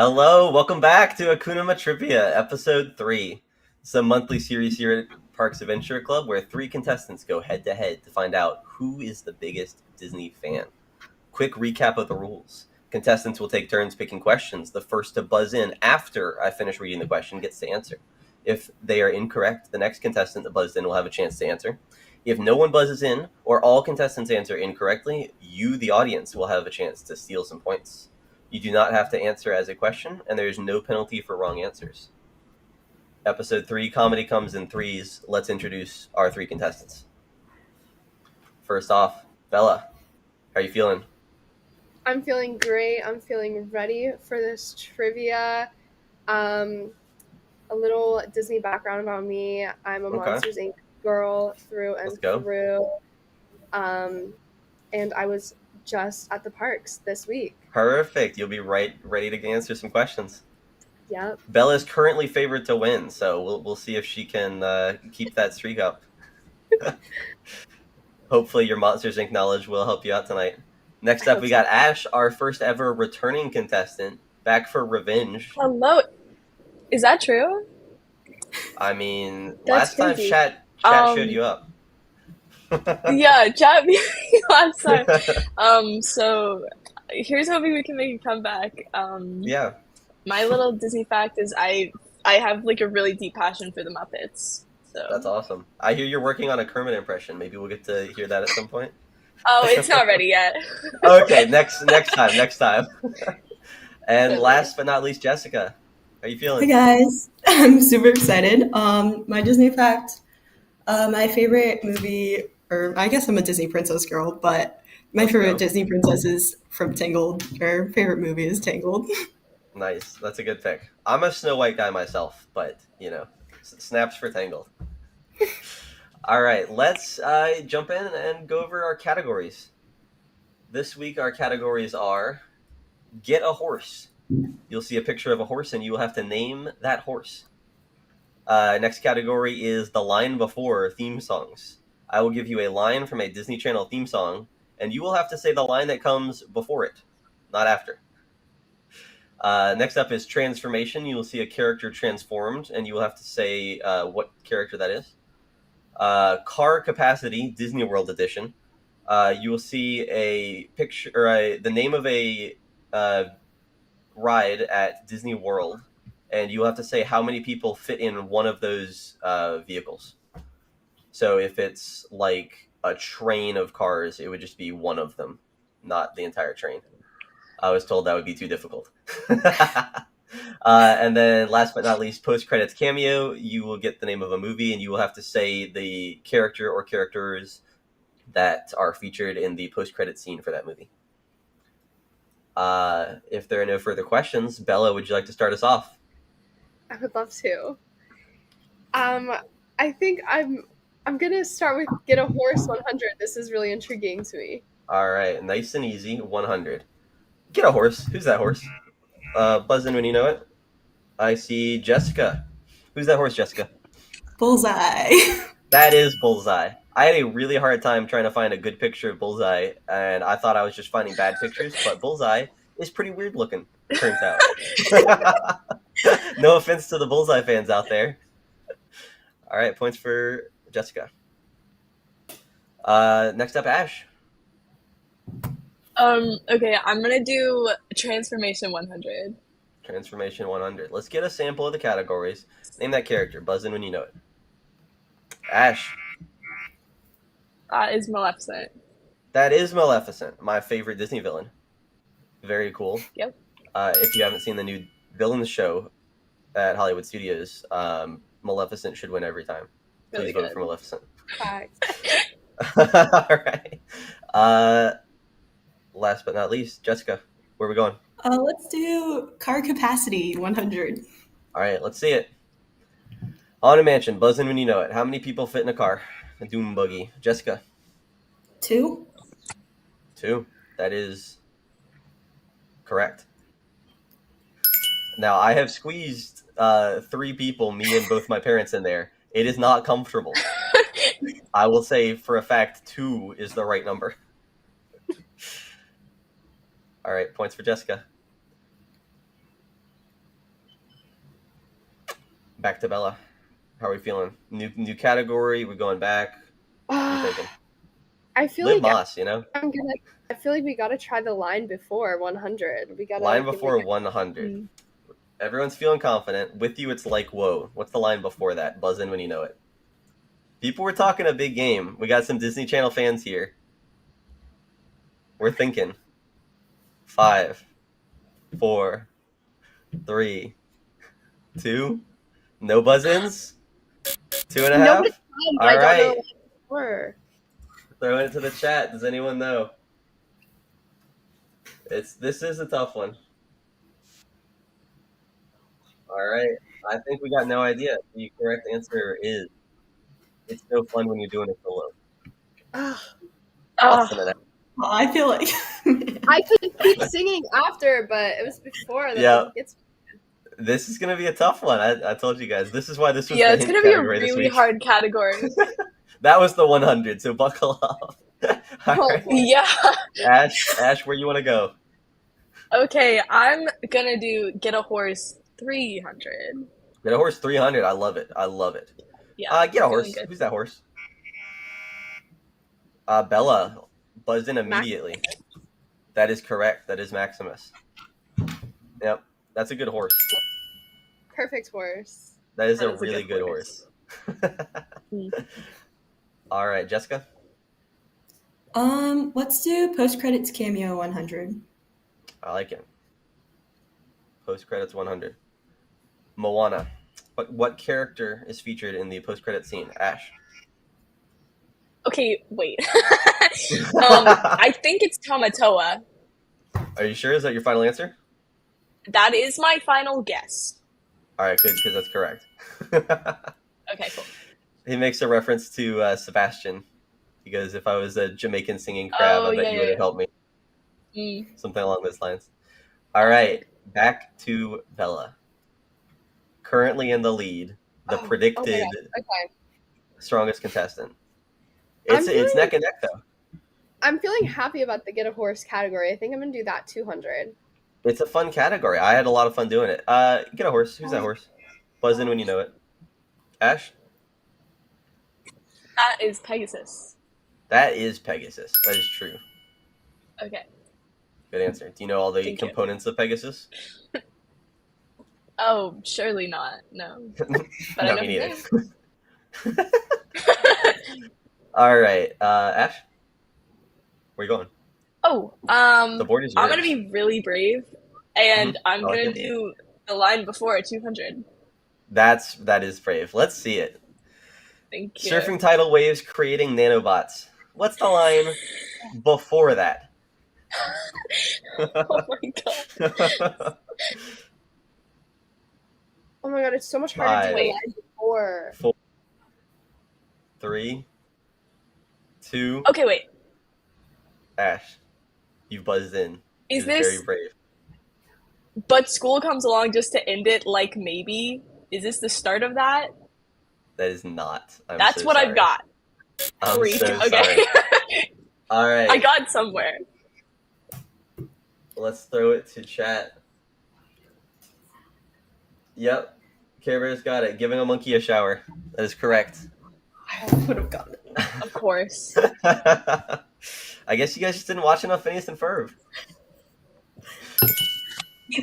Hello, welcome back to Hakuna MaTrivia, episode 3. It's a monthly series here at Parks Adventure Club where 3 contestants go head-to-head to find out who is the biggest Disney fan. Quick recap of the rules. Contestants will take turns picking questions. The first to buzz in after I finish reading the question gets to answer. If they are incorrect, the next contestant that buzzed in will have a chance to answer. If no one buzzes in, or all contestants answer incorrectly, you, the audience, will have a chance to steal some points. You do not have to answer as a question, and there is no penalty for wrong answers. Episode 3, comedy comes in threes. Let's introduce our 3 contestants. First off, Bella, how are you feeling? I'm feeling great. I'm feeling ready for this trivia. A little Disney background about me. I'm a Monsters Inc. girl through and through. And I was just at the parks this week. Perfect. You'll be ready to answer some questions. Yep. Bella is currently favored to win, so we'll see if she can keep that streak up. Hopefully your Monsters Inc. knowledge will help you out tonight. Next up, we got Ash, our first ever returning contestant, back for revenge. Hello. Is that true? I mean, That's last crazy. time chat showed you up. Yeah, chat me last time. So here's hoping we can make a comeback. Yeah. My little Disney fact is I have like a really deep passion for the Muppets. So that's awesome. I hear you're working on a Kermit impression. Maybe we'll get to hear that at some point. Oh, it's not ready yet. Okay, next time. And last but not least, Jessica. How are you feeling? Hey guys, I'm super excited. My Disney fact, my favorite movie, or I guess I'm a Disney princess girl, but my favorite Disney princess is from Tangled, or favorite movie is Tangled. Nice, that's a good pick. I'm a Snow White guy myself, but, snaps for Tangled. All right, let's jump in and go over our categories. This week, our categories are Get a Horse. You'll see a picture of a horse, and you will have to name that horse. Next category is The Line Before theme songs. I will give you a line from a Disney Channel theme song, and you will have to say the line that comes before it, not after. Next up is Transformation. You will see a character transformed, and you will have to say what character that is. Car Capacity, Disney World Edition. You will see a picture, or the name of a ride at Disney World, and you will have to say how many people fit in one of those vehicles. So if it's like a train of cars, it would just be one of them, not the entire train. I was told that would be too difficult. And then last but not least, post-credits cameo. You will get the name of a movie, and you will have to say the character or characters that are featured in the post-credit scene for that movie. If there are no further questions, Bella, would you like to start us off? I would love to. I think I'm gonna start with Get a Horse 100. This is really intriguing to me. All right, nice and easy. 100. Get a horse. Who's that horse? Buzz in when you know it. I see Jessica. Who's that horse, Jessica? Bullseye. That is Bullseye. I had a really hard time trying to find a good picture of Bullseye, and I thought I was just finding bad pictures, but Bullseye is pretty weird looking, it turns out. No offense to the Bullseye fans out there. All right, points for Jessica. Next up, Ash. Okay, I'm gonna do Transformation 100. Transformation 100. Let's get a sample of the categories. Name that character. Buzz in when you know it. Ash. Is Maleficent. That is Maleficent, my favorite Disney villain. Very cool. Yep. If you haven't seen the new Villains show at Hollywood Studios, Maleficent should win every time. Please vote for Maleficent. All right. Last but not least, Jessica, where are we going? Let's do Car Capacity 100. All right, let's see it. Haunted Mansion, buzz in when you know it. How many people fit in a car? A Doom Buggy. Jessica? 2. 2. That is correct. Now, I have squeezed 3 people, me and both my parents in there. It is not comfortable. I will say for a fact 2 is the right number. All right, points for Jessica. Back to Bella. How are we feeling? New category. We going back? What are you thinking? I feel Liv like Moss, you know. I feel like we gotta try the line before 100. We gotta line before 100. Everyone's feeling confident. With you, it's like, whoa. What's the line before that? Buzz in when you know it. People were talking a big game. We got some Disney Channel fans here. We're thinking. 5, 4, 3, 2. No buzz-ins? 2.5? Nobody's All I right. don't know what Throw it to the chat. Does anyone know? This is a tough one. All right. I think we got no idea. The correct answer is it's no fun when you're doing it solo. Austin and I feel like I could keep singing after, but it was before that. Yeah. This is gonna be a tough one. I told you guys. This is why this was Yeah, the it's hint gonna be a category this really week. hard category. That was the 100, so buckle up. All right. Yeah. Ash, where you want to go? Okay, I'm gonna do Get a Horse 300. Get a Horse 300. I love it. I love it. Yeah. Get a horse. Good. Who's that horse? Bella buzzed in immediately. That is correct. That is Maximus. Yep, that's a good horse. Perfect horse. That is a really good horse. All right, Jessica. Let's do post-credits cameo 100. I like it. Post-credits 100. Moana. What character is featured in the post-credit scene? Ash. Okay, wait. I think it's Tamatoa. Are you sure? Is that your final answer? That is my final guess. All right, good, because that's correct. Okay, cool. He makes a reference to Sebastian. He goes, if I was a Jamaican singing crab, I bet you would have helped me. Something along those lines. All right, back to Bella. Currently in the lead, the predicted strongest contestant. It's neck and neck, though. I'm feeling happy about the Get a Horse category. I think I'm going to do that 200. It's a fun category. I had a lot of fun doing it. Get a horse. Who's that horse? Buzz in when you know it. Ash? That is Pegasus. That is Pegasus. That is true. Okay. Good answer. Do you know all the components of Pegasus? Oh, surely not. No. But no, me neither. All right. Ash? Where you going? Oh, the board is yours. I'm going to be really brave, and I'm going to do the line before 200. That is brave. Let's see it. Thank you. Surfing tidal waves, creating nanobots. What's the line before that? Oh my god. Oh my god, it's so much harder to do the line before. 4, 3, 2. Okay, wait. Ash, you buzzed in. Is this very brave? But school comes along just to end it like maybe? Is this the start of that? That is not. That's what I've got. I'm Freak. so Okay. sorry. All right. I got somewhere. Let's throw it to chat. Yep. Care Bear's got it. Giving a monkey a shower. That is correct. I would have gotten it. Of course. I guess you guys just didn't watch enough Phineas and Ferb.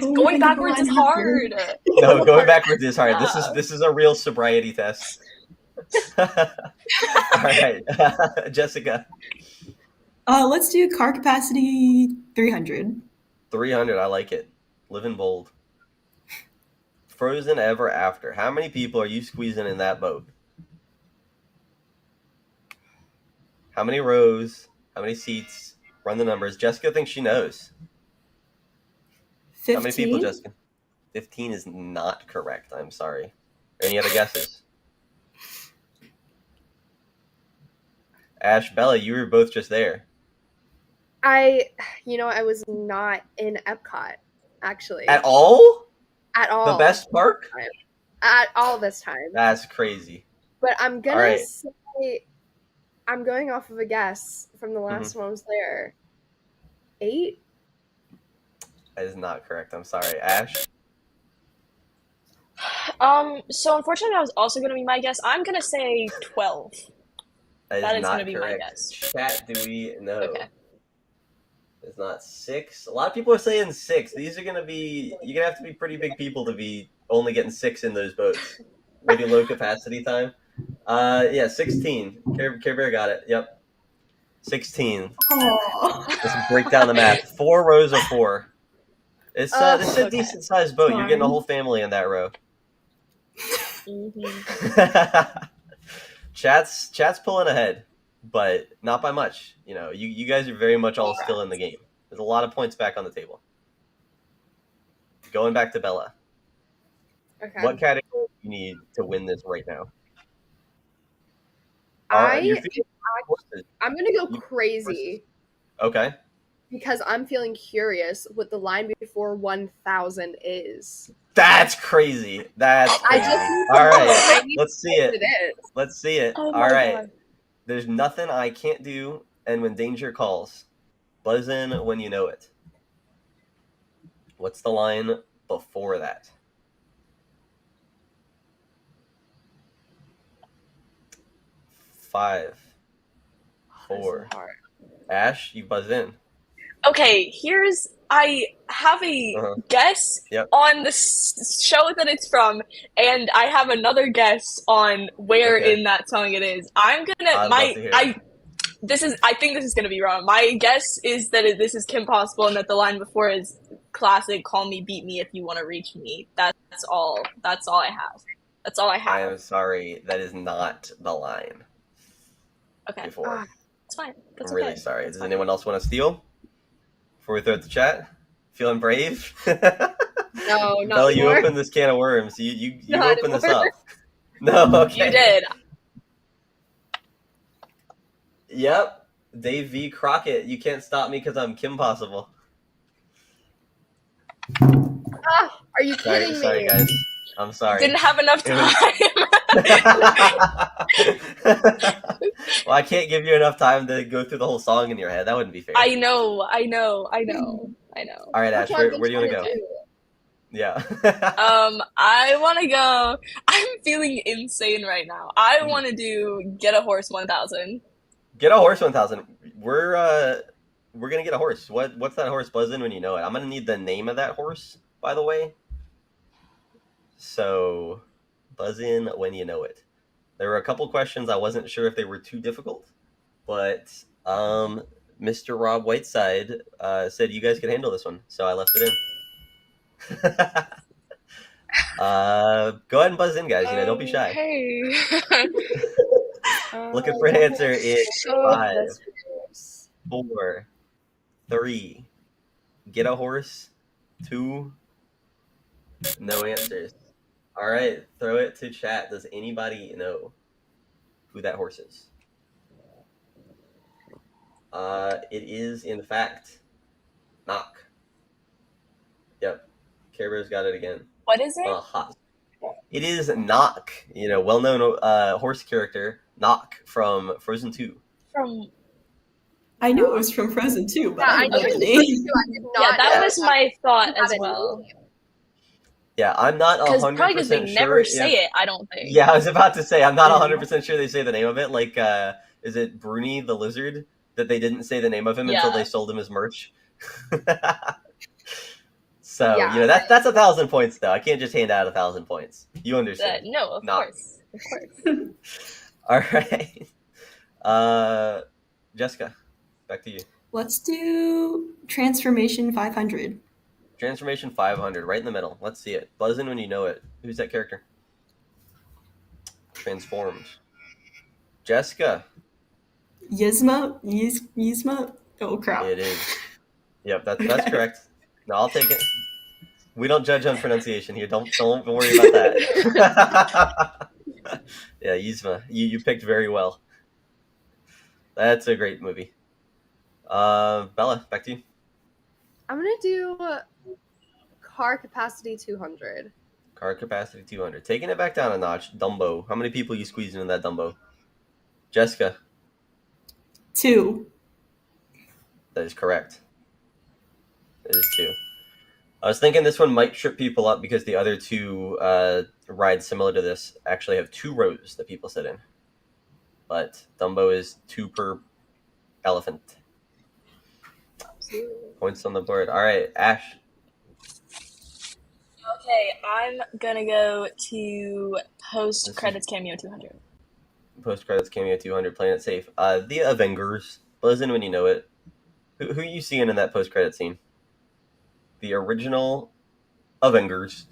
Going backwards is hard. No, going backwards is hard. This is a real sobriety test. All right, Jessica. Let's do car capacity 300. 300, I like it. Living bold. Frozen Ever After. How many people are you squeezing in that boat? How many rows? How many seats? Run the numbers. Jessica thinks she knows. 15? How many people, Jessica? 15 is not correct. I'm sorry. Any other guesses? Ash, Bella, you were both just there. I was not in Epcot, actually. At all? At all. The best park? At all this time. That's crazy. But I'm going to say, I'm going off of a guess from the last one I was there. 8? That is not correct. I'm sorry. Ash? So unfortunately, that was also going to be my guess. I'm going to say 12. That is That is going to not be my correct. guess. Chat, do we know? Okay. It's not 6. A lot of people are saying 6. These are going to be, you're going to have to be pretty big people to be only getting 6 in those boats. Maybe low capacity time. Yeah, 16. Care Bear got it. Yep. 16. Let's break down the math. 4 rows of 4. This is a Okay. decent sized boat. You're getting a whole family in that row. Chat's pulling ahead, but not by much. You know, you guys are very much all still in the game. There's a lot of points back on the table. Going back to Bella. Okay. What category do you need to win this right now? I'm gonna go crazy. Okay. Because I'm feeling curious what the line before 1,000 is. That's crazy. That's crazy. All right. Let's see it. Let's see it. Oh All right. God. There's nothing I can't do, and when danger calls, buzz in when you know it. What's the line before that? 5, 4. Ash, you buzz in. Okay, I have a guess on the show that it's from, and I have another guess on where in that song it is. I'm gonna I think this is gonna be wrong. My guess is that this is Kim Possible, and that the line before is classic "Call me, beat me if you want to reach me." That's all. That's all I have. That's all I have. I am sorry, that is not the line. Okay, before. It's fine. That's I'm really sorry. Does anyone else want to steal? Before we throw it to chat? Feeling brave? No, not Bella, you anymore. opened this can of worms. You opened this up. No, okay. You did. Yep. Dave V. Crockett. You can't stop me because I'm Kim Possible. Are you kidding me? Sorry, guys. I'm sorry. Didn't have enough time. Well, I can't give you enough time to go through the whole song in your head. That wouldn't be fair. I know. All right, Ash, where do you want to go? Yeah. I want to go. I'm feeling insane right now. I want to do Get a Horse 1000. Get a Horse 1000. We're gonna get a horse. What's that horse buzz in when you know it? I'm gonna need the name of that horse, by the way. So, buzz in when you know it. There were a couple questions I wasn't sure if they were too difficult, but Mr. Rob Whiteside said you guys could handle this one, so I left it in. Go ahead and buzz in, guys. Don't be shy. Hey. Looking for an answer in 5, 4, 3. Get a horse. 2. No answers. All right, throw it to chat. Does anybody know who that horse is? It is, in fact, Knock. Yep. Care Bear's got it again. What is it? It is Knock, well-known horse character, Knock from Frozen 2. I knew it was from Frozen 2, but I know knew the name. That was my thought as well. Yeah, I'm not 100% sure. Probably because they never say it, I don't think. Yeah, I was about to say, I'm not 100% sure they say the name of it. Like, is it Bruni the Lizard? That they didn't say the name of him until they sold him as merch. So, that's 1,000 points, though. I can't just hand out 1,000 points. You understand? No, of course. Of course. All right. Jessica, back to you. Let's do Transformation 500. Transformation 500, right in the middle. Let's see it. Buzz in when you know it. Who's that character? Transformed. Jessica. Yzma? Oh, crap. It is. Yep, that's correct. No, I'll take it. We don't judge on pronunciation here. Don't worry about that. Yeah, Yzma. You picked very well. That's a great movie. Bella, back to you. I'm gonna do car capacity 200. Car capacity 200. Taking it back down a notch. Dumbo. How many people are you squeezing in that Dumbo? Jessica. 2. That is correct. It is 2. I was thinking this one might trip people up because the other two rides similar to this actually have 2 rows that people sit in. But Dumbo is 2 per elephant. Absolutely. Points on the board. All right, Ash. Okay, I'm gonna go to post-credits cameo 200. Post-credits cameo 200, playing it safe. The Avengers. Buzz in when you know it. Who are you seeing in that post-credit scene? The original Avengers.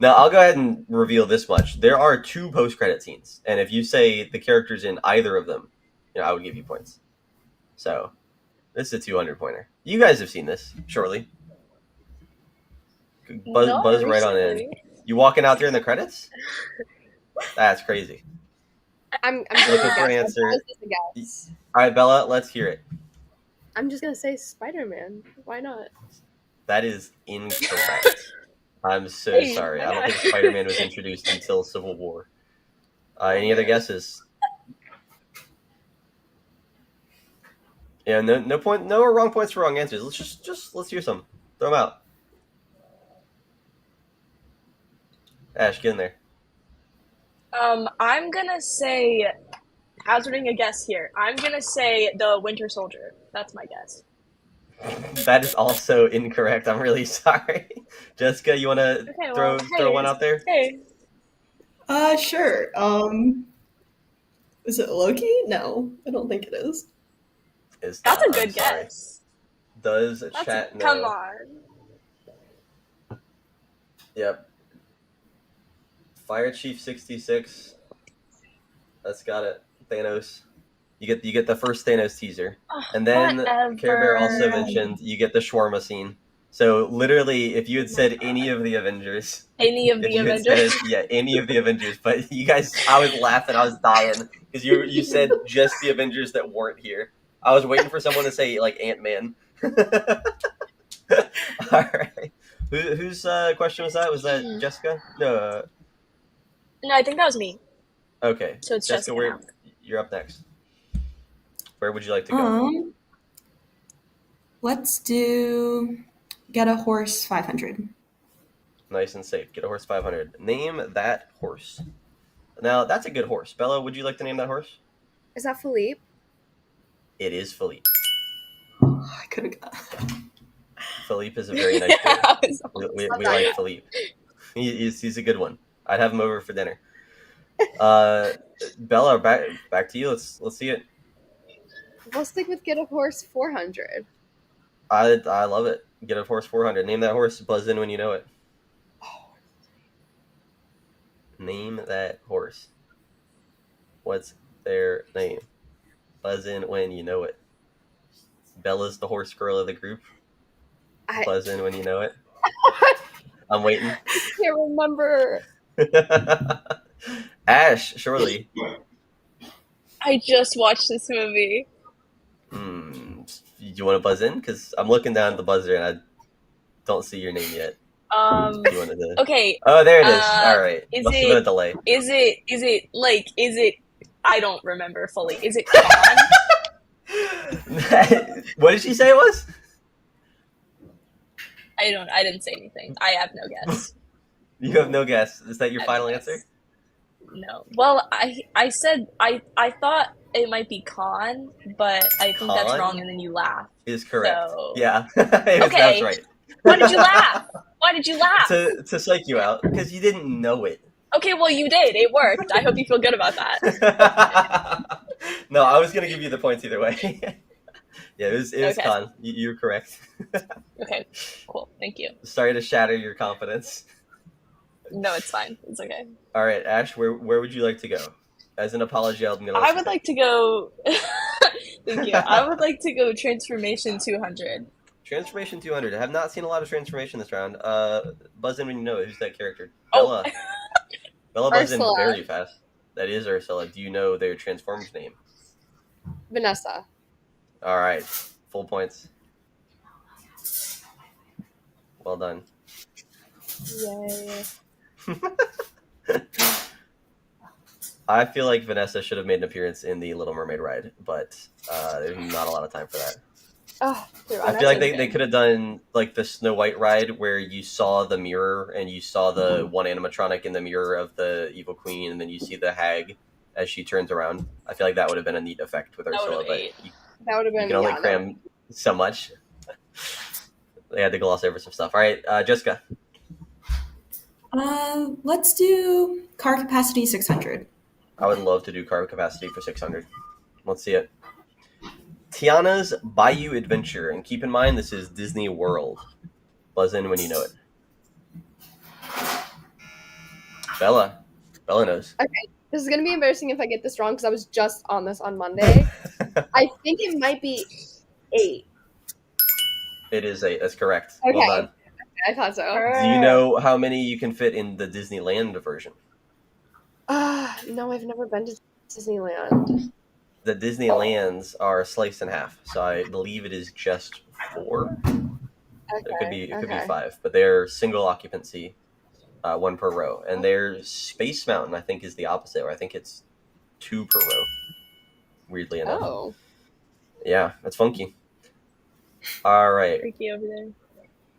Now, I'll go ahead and reveal this much. There are 2 post-credit scenes, and if you say the characters in either of them, I would give you points. So, this is a 200-pointer. You guys have seen this, surely. Buzz right on in. You walking out there in the credits? That's crazy. I'm looking for an answer. All right, Bella, let's hear it. I'm just gonna say Spider-Man. Why not? That is incorrect. I'm so sorry. I don't think Spider-Man was introduced until Civil War. Any other guesses? Yeah, no point, no wrong points for wrong answers. Let's hear some. Throw them out. Ash, get in there. I'm gonna say, hazarding a guess here. I'm gonna say the Winter Soldier. That's my guess. That is also incorrect. I'm really sorry. Jessica, you want to throw one out there? Hey. Sure. Is it Loki? No, I don't think it is. That's a good guess. Does chat know? Come on. Yep. Fire Chief 66. That's got it. Thanos. You get the first Thanos teaser, and then Care Bear also mentioned you get the shawarma scene. So literally, if you had said any of the Avengers, any of the Avengers, but you guys, I was laughing, I was dying because you said just the Avengers that weren't here. I was waiting for someone to say like Ant-Man. All right, whose question was that? Was that Jessica? No, I think that was me. Okay, so it's Jessica. You're up next. Where would you like to go? Let's do Get a Horse 500. Nice and safe. Get a Horse 500. Name that horse. Now, that's a good horse. Bella, would you like to name that horse? Is that Philippe? It is Philippe. I could have got Philippe is a very nice boy. We like Philippe. He's a good one. I'd have him over for dinner. Bella, back to you. Let's see it. We'll stick with Get a Horse 400. I love it. Get a Horse 400. Name that horse. Buzz in when you know it. Name that horse. What's their name? Buzz in when you know it. Bella's the horse girl of the group. Buzz in when you know it. I'm waiting. I can't remember. Ash, surely. I just watched this movie. Do you want to buzz in? Because I'm looking down at the buzzer and I don't see your name yet. Okay. Oh, there it is. All right. Must have been a delay. Is it? I don't remember fully. Is it Khan? What did she say it was? I didn't say anything. I have no guess. You have no guess. Is that your final answer? No. Well, I said I thought it might be Khan, but I think that's wrong, and then you laugh. Is correct. So... Yeah. Okay. That's right. Why did you laugh? Why did you laugh? To psych you out, because you didn't know it. Okay, well, you did. It worked. I hope you feel good about that. No, I was going to give you the points either way. Yeah, it was Khan. You're correct. Okay, cool. Thank you. Sorry to shatter your confidence. No, it's fine. It's okay. All right, Ash, where would you like to go? As an apology, I'm going to... I would like to go... Thank you. I would like to go Transformation 200. Transformation 200. I have not seen a lot of Transformation this round. Buzz in when you know it. Who's that character? Oh. Bella buzzed in very fast. That is Ursula. Do you know their Transformers name? Vanessa. All right. Full points. Well done. Yay. I feel like Vanessa should have made an appearance in the Little Mermaid ride, but there's not a lot of time for that. Oh, I feel like they could have done like the Snow White ride where you saw the mirror and you saw the one animatronic in the mirror of the evil queen, and then you see the hag as she turns around. I feel like that would have been a neat effect with Ursula, but that would have been. You can only cram so much. They had to gloss over some stuff. All right, Jessica. Let's do car capacity 600. I would love to do car capacity for 600. Let's see it. Tiana's Bayou Adventure, and keep in mind this is Disney World. Buzz in when you know it. Bella knows. Okay, this is gonna be embarrassing if I get this wrong because I was just on this on Monday. I think it might be 8. It is 8. That's correct. Okay. Well done. I thought so. Do you know how many you can fit in the Disneyland version? No, I've never been to Disneyland. The Disneylands are sliced in half, so I believe it is just 4. Okay, it could be 5, but they're single occupancy, 1 per row, and their Space Mountain I think is the opposite, where I think it's 2 per row. Weirdly enough. Oh. Yeah, that's funky. All right. Freaky over there.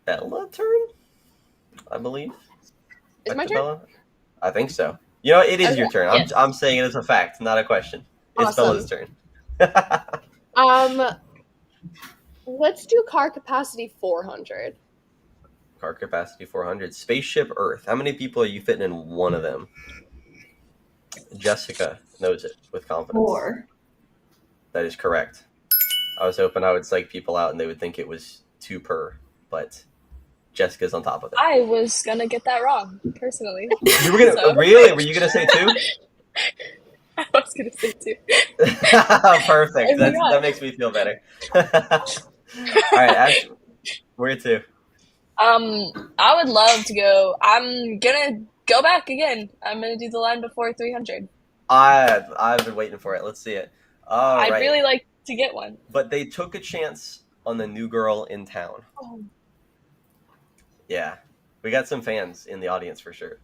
Bella turn, I believe. Is my turn? Bella? I think so. You know, it is your turn. Yes. I'm saying it as a fact, not a question. It's Bella's turn. Let's do car capacity 400. Car capacity 400. Spaceship Earth. How many people are you fitting in one of them? Jessica knows it with confidence. 4. That is correct. I was hoping I would psych people out and they would think it was 2 per, but Jessica's on top of it. I was gonna get that wrong, personally. You were gonna really? Were you gonna say 2? I was gonna say 2. Perfect. That makes me feel better. All right, Ash, where to? I would love to go. I'm gonna go back again. I'm gonna do the line before 300. I've been waiting for it. Let's see it. I'd really like to get one. But they took a chance on the new girl in town. Oh. Yeah, we got some fans in the audience for sure.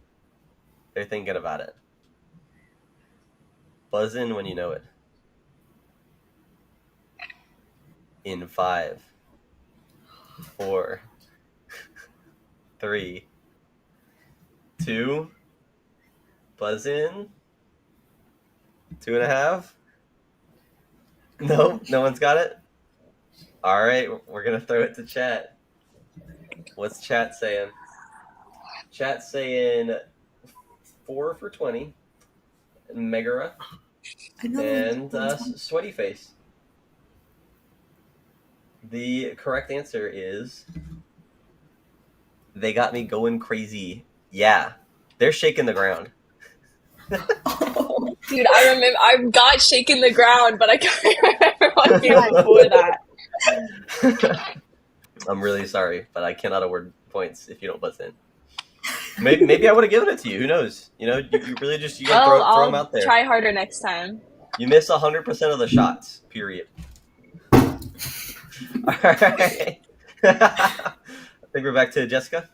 They're thinking about it. Buzz in when you know it. In 5, 4, 3, 2. Buzz in. 2.5. No, no one's got it. All right, we're gonna throw it to chat. What's chat saying? Chat's saying 4 for 20. Megara and Sweaty Face. The correct answer is they got me going crazy. Yeah, they're shaking the ground. Dude, I remember I got shaking the ground, but I can't remember what came before that. I'm really sorry, but I cannot award points if you don't buzz in. Maybe I would have given it to you. Who knows? You know, you really just throw them out there. Try harder next time. You miss 100% of the shots. Period. All right. I think we're back to Jessica.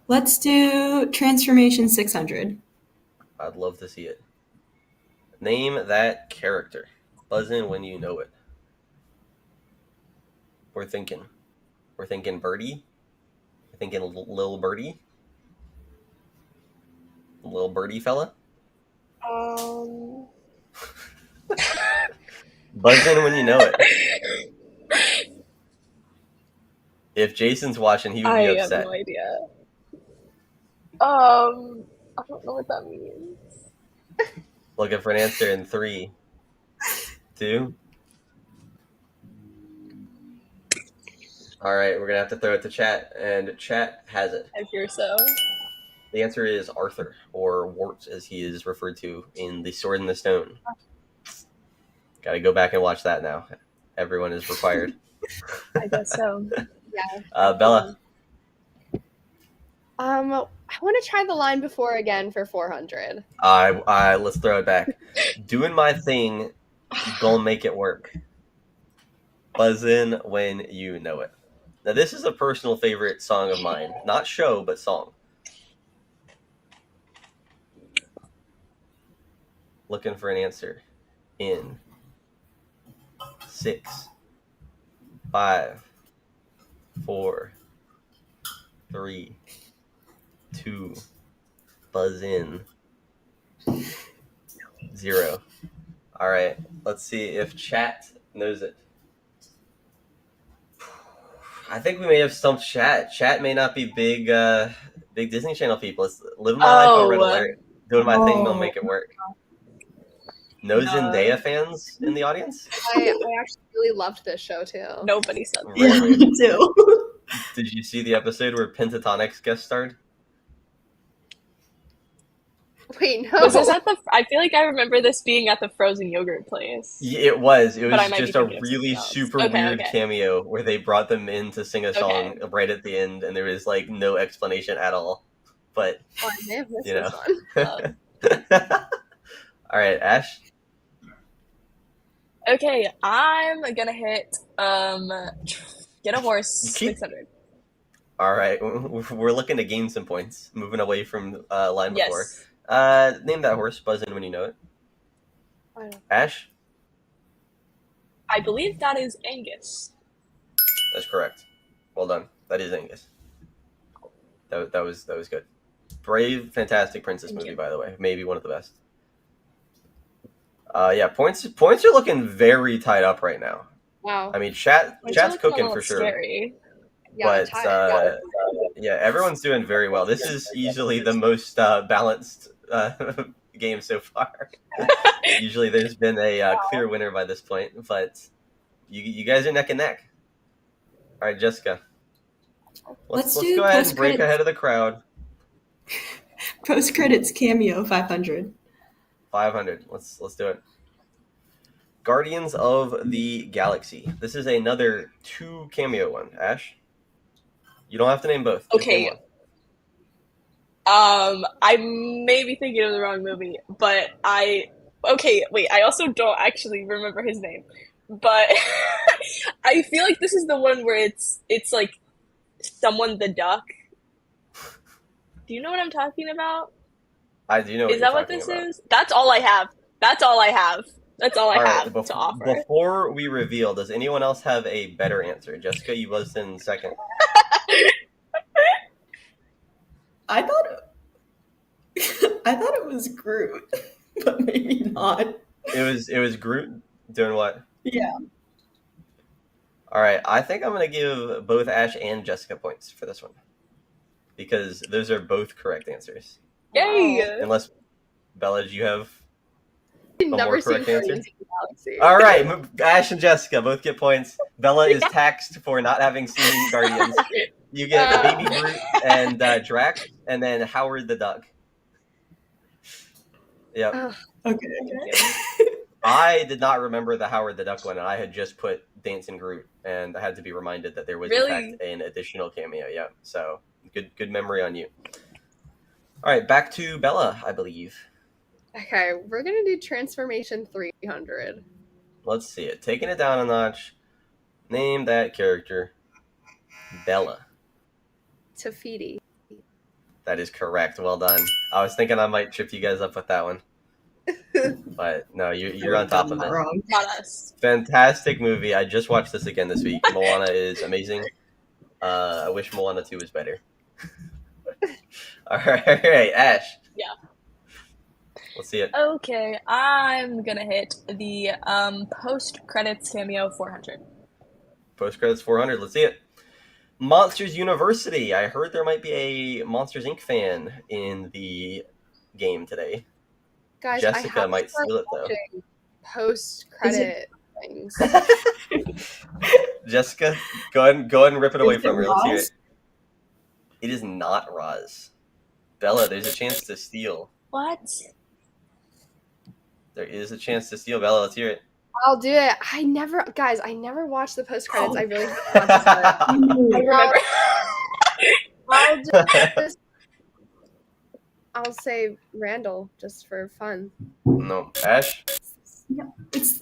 Let's do transformation 600. I'd love to see it. Name that character. Buzz in when you know it. We're thinking Birdie. We're thinking Lil Birdie. Lil Birdie fella. Buzz in when you know it. If Jason's watching, he would be upset. I have no idea. I don't know what that means. Looking for an answer in 3, 2. All right, we're gonna have to throw it to chat, and chat has it. I fear so. The answer is Arthur, or Wart, as he is referred to in The Sword in the Stone. Got to go back and watch that now. Everyone is required. I guess so. Yeah. Bella. I want to try the line before again for 400. Let's throw it back. Doing my thing, gonna make it work. Buzz in when you know it. Now, this is a personal favorite song of mine. Not show, but song. Looking for an answer in 6, 5, 4, 3, 2, buzz in, 0. All right, let's see if chat knows it. I think we may have stumped chat. Chat may not be big Disney Channel people. It's living my life on Red Alert, doing my thing. They'll make it work. No Zendaya fans in the audience? I actually really loved this show too. Nobody said that. Yeah, me too. Did you see the episode where Pentatonix guest starred? Wait, no. Was this at the? I feel like I remember this being at the frozen yogurt place. Yeah, it was. It was just a thinking of really something super else. weird cameo where they brought them in to sing a song right at the end, and there was like no explanation at all. But I may have missed you know. this one. All right, Ash. Okay, I'm gonna hit get a horse 600. All right, we're looking to gain some points, moving away from line before. Yes. Name that horse. Buzz in when you know it. I don't know. Ash. I believe that is Angus. That's correct. Well done. That is Angus. That was good. Brave, fantastic princess movie, by the way. Maybe one of the best. Yeah, points are looking very tied up right now. Wow. I mean, chat's cooking for sure. Scary. Yeah, but yeah, everyone's doing very well. This is easily the most balanced game so far. Usually, there's been a clear winner by this point, but you guys are neck and neck. All right, Jessica. Let's go ahead and break ahead of the crowd. Post credits cameo 500. 500. Let's do it. Guardians of the Galaxy. This is another 2 cameo one. Ash, you don't have to name both. Okay. I may be thinking of the wrong movie, but I also don't actually remember his name. But I feel like this is the one where it's like someone the duck. Do you know what I'm talking about? I do know. Is that what this is? That's all I have. That's all I have to offer. Before we reveal, does anyone else have a better answer? Jessica, you buzzed in second. I thought it was Groot, but maybe not. It was Groot doing what? Yeah. All right, I think I'm gonna give both Ash and Jessica points for this one because those are both correct answers. Yay! Unless Bella, do you have I've never seen correct answer? Guardians of the Galaxy. All right, Ash and Jessica both get points. Bella is taxed for not having seen Guardians. You get Baby Groot and Drac, and then Howard the Duck. Yep. Okay. I did not remember the Howard the Duck one, and I had just put Dancing Groot, and I had to be reminded that there was in fact an additional cameo. Yeah, so good memory on you. All right, back to Bella, I believe. Okay, we're gonna do Transformation 300. Let's see it. Taking it down a notch. Name that character. Bella. Tafiti. That is correct. Well done. I was thinking I might trip you guys up with that one. But no, you're on top of it. Not us. Fantastic movie. I just watched this again this week. Moana is amazing. I wish Moana 2 was better. All right, Ash. Yeah. Let's see it. Okay, I'm gonna hit the post-credits cameo 400. Post-credits 400. Let's see it. Monsters University. I heard there might be a Monsters Inc. fan in the game today. Guys, Jessica might steal it though. Post-credit things. Jessica, go ahead and rip it away from her. Let's hear it. It is not Roz. Bella, there's a chance to steal. What? There is a chance to steal. Bella, let's hear it. I'll do it. I never watched the post credits. I really haven't watched it. I remember. I'll just I'll say Randall just for fun. No, Ash. Yeah,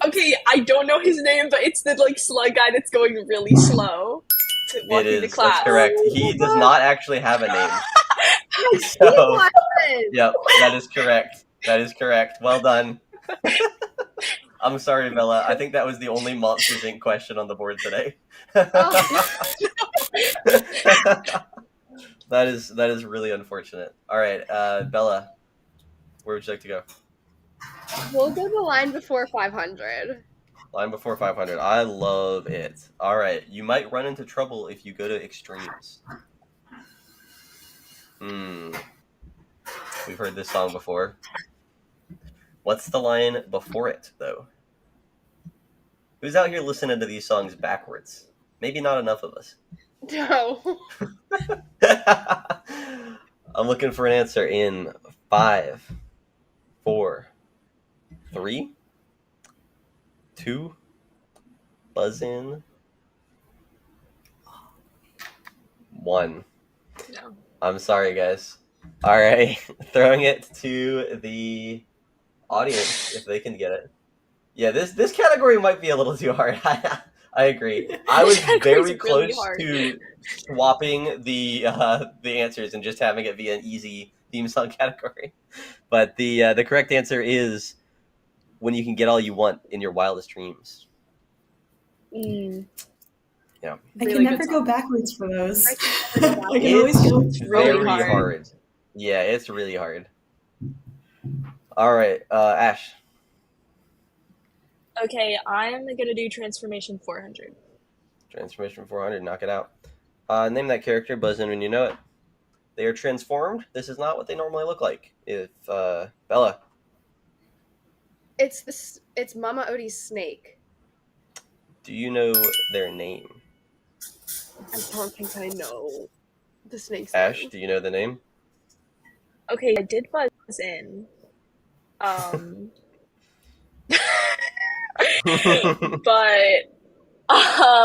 okay. I don't know his name, but it's the slug guy that's going really slow. It is. That's correct. He does not actually have a name. Yep, that is correct. Well done. I'm sorry, Bella. I think that was the only Monsters Inc. question on the board today. That is really unfortunate. All right, Bella, where would you like to go? We'll go the line before 500. Line before 500. I love it. All right, you might run into trouble if you go to extremes. We've heard this song before. What's the line before it, though? Who's out here listening to these songs backwards? Maybe not enough of us. No. I'm looking for an answer in 5, 4, 3, 2, buzz in, 1. No. I'm sorry, guys. All right, throwing it to the audience if they can get it. Yeah, this category might be a little too hard. I agree. I was very close to swapping the answers and just having it be an easy theme song category. But the correct answer is When You Can Get All You Want in Your Wildest Dreams. Yeah. I can never go backwards for those. I can always go very hard. Yeah, it's really hard. All right, Ash. Okay, I'm gonna do Transformation 400. Transformation 400, knock it out. Name that character, buzz in when you know it. They are transformed. This is not what they normally look like. If Bella. It's Mama Odie's snake. Do you know their name? I don't think I know the snake's Ash, name. do you know the name? Okay, I did buzz in. But I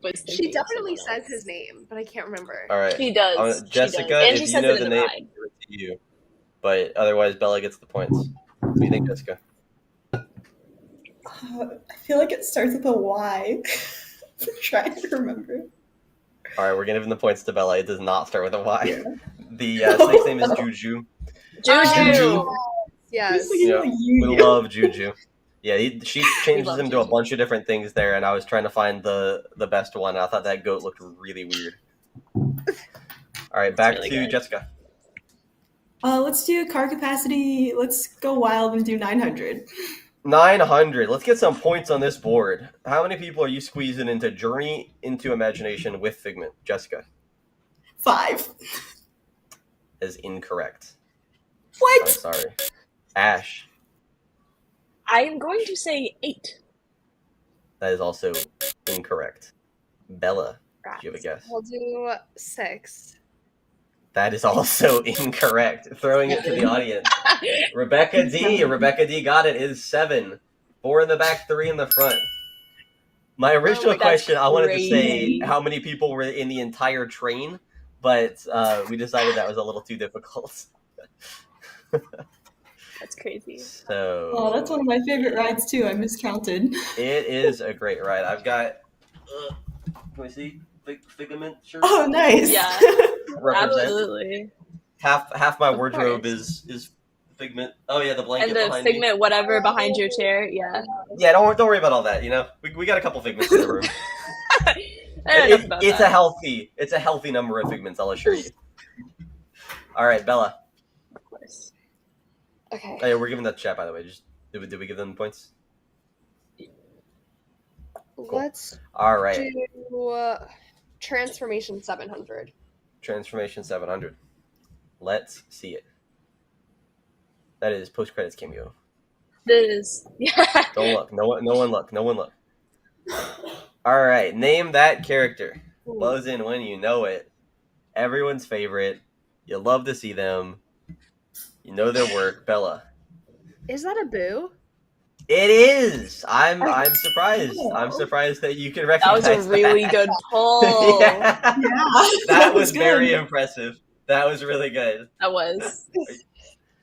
was thinking she definitely says his name, but I can't remember. All right, she does. Jessica, and she if says you know it the in name, ride. give it to you. But otherwise, Bella gets the points. What do you think, Jessica? I feel like it starts with a Y. I'm trying to remember. All right, we're giving the points to Bella. It does not start with a Y. Yeah. The snake's name is Juju. Juju. Yes. Yeah, we love Juju. Yeah, she changes him to a bunch of different things there, and I was trying to find the best one. I thought that goat looked really weird. All right, back really to good. Jessica. Let's do car capacity. Let's go wild and do 900. 900. Let's get some points on this board. How many people are you squeezing into Journey into Imagination with Figment? Jessica. 5. Is incorrect. What? I'm sorry. Ash. I'm going to say 8. That is also incorrect. Bella, do you have a guess? I'll do 6. That is also incorrect. Throwing it to the audience. Rebecca D got it. It is 7. 4 in the back, 3 in the front. My original question, I wanted to say how many people were in the entire train, but we decided that was a little too difficult. That's crazy. So. Oh, that's one of my favorite rides too. I miscounted. It is a great ride. I've got. Can we see Figment shirt? Oh, nice. Yeah. Absolutely. Half my wardrobe is Figment. Oh yeah, the blanket and the behind Figment, me. Whatever behind your chair. Yeah. Yeah, don't worry about all that. You know, we got a couple Figments in the room. It's a healthy number of Figments, I'll assure you. All right, Bella. Of course. Okay. Oh, yeah, we're giving that to chat, by the way. Just did we give them points? Cool. Let's all right. Do Transformation 700. Transformation 700. Let's see it. That is post-credits cameo. It is. Yeah. Don't look. No one look. All right. Name that character. Buzz in when you know it. Everyone's favorite. You love to see them. You know their work. Bella. Is that a Boo? It is. I'm surprised. I'm surprised that you can recognize that. Was a really good pull. Yeah. That was very impressive. That was really good. That was.